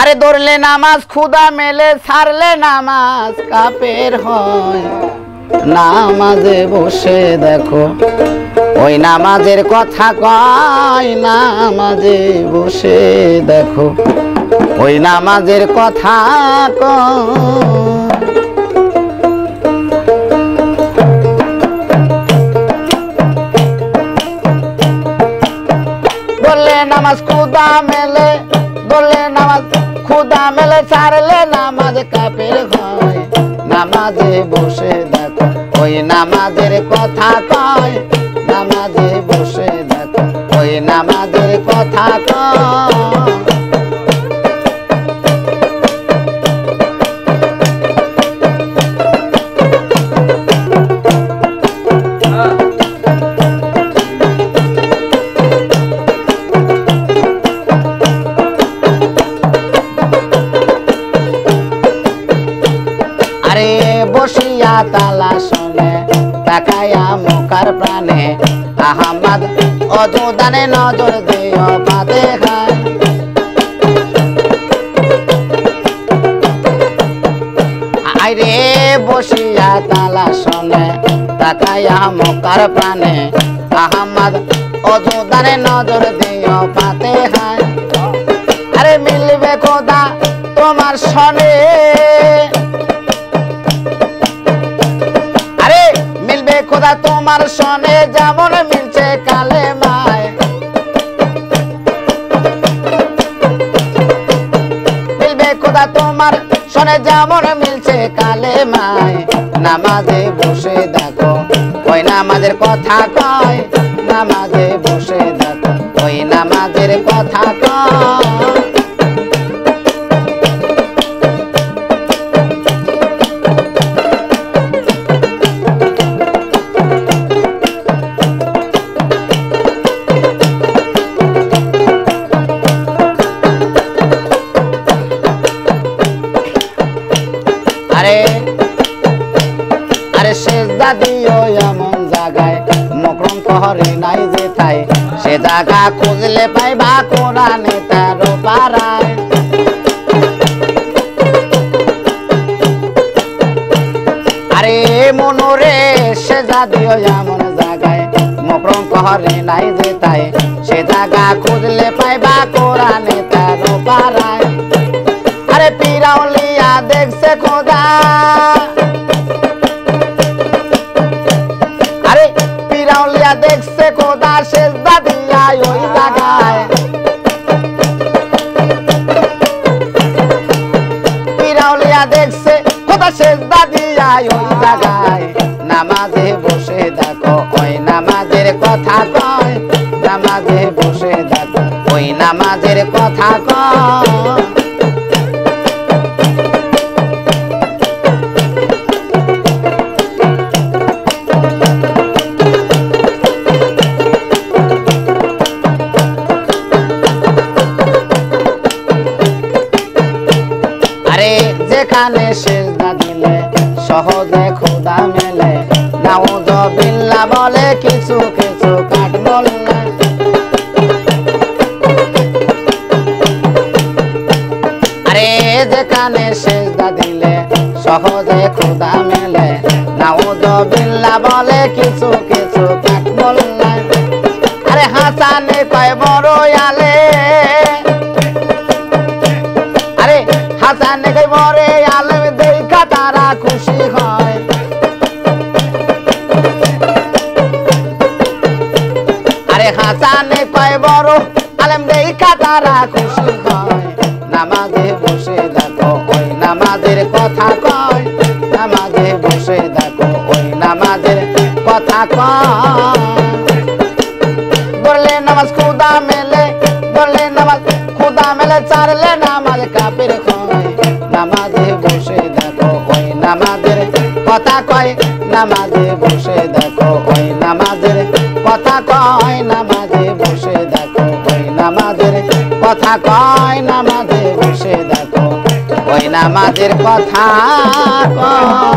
আরে ধরলে নামাজ খুদা মেলে, ছাড়লে নামাজ কাফের হয়। নামাজে বসে দেখো ওই নামাজের কথা কয়, নামাজে বসে দেখো ওই নামাজের কথা কয়। বললে নামাজ খুদা মেলে, বললে নামাজ খুদা মেলে, ছাড়লে নামাজ কাফের হয়। নামাজে বসে দেখো ওই নামাজের কথা কয়, নামাজে বসে দেখো ওই নামাজের কথা কয়। আরে বসিয়া তালা শোনে তাকায়া মুখার প্রাণে, আহমদ অজুদানে নজর দিও পাতে খায়। আরে বসিয়া তালা শোনে তাকায়া মুখার প্রাণে, আহমদ অজুদানে নজর দিও পাতে খায়। আরে মিলবে খোদা তোমার সনে, খোদা তোমার সনে যেমন মিলছে কালেমায়। মিলবে খোদা তোমার সনে যেমন মিলছে কালেমায়। নামাজে বসে দেখো ওই নামাজের কথা কয়, নামাজে বসে দেখো ওই নামাজের কথা কয়। আরে আরে সেজদা দিও এমন জায়গায় মকরম শহরে নাই যে তাই, সে জায়গা খুঁজলে পাইবা কোরআনে তার পাড়ায়। আরে মনোরে সেজদা দিও এমন জায়গায় মকরম শহরে নাই যে তাই, সে জায়গা খুঁজলে পাইবা কোরআনে তার পাড়ায়। আরে পিরাউলিয়া দেখছে খোদা, আরে পিরাউলিয়া দেখছে খোদা সেজদা দিয়া ওই জায়গায়। পিরাউলিয়া দেখছে খোদা সেজদা দিয়া ওই জায়গায়। নামাজে বসে দেখো ওই নামাজের কথা কয়, নামাজে বসে দেখো ওই নামাজের কথা কয়। আরে যেখানে সেজদা দিলে সহজে খোদা মেলে, নাউযুবিল্লাহ বলে কিছু কিছু কাট বললে। আরে যেখানে সেজদা দিলে সহজে খোদা মেলে, নাউযুবিল্লাহ বলে কিছু কিছু কাট বললে। আরে হাসানে কয় বড় আলে, আরে হাসানে কয় বড় আলেম দেখা তারা খুশি হয়। আরে হাসানে কয় বড় আলেম দেখা তারা খুশি হয়। নামাজে বসে দেখো ওই নামাজের কথা কয়, নামাজে বসে দেখো ওই নামাজের কথা কয়। বললে নামাজ খুদা মেলে, বললে নামাজ খুদা মেলে, ছাড়লে নামাজ কাফের হয়। নামাজে বসে দেখো ওই নামাজের কথা কয়, নামাজে বসে দেখো ওই নামাজের কথা কয়। নামাজে বসে দেখো ওই নামাজের কথা কয়, নামাজে বসে দেখো ওই নামাজের কথা কয়।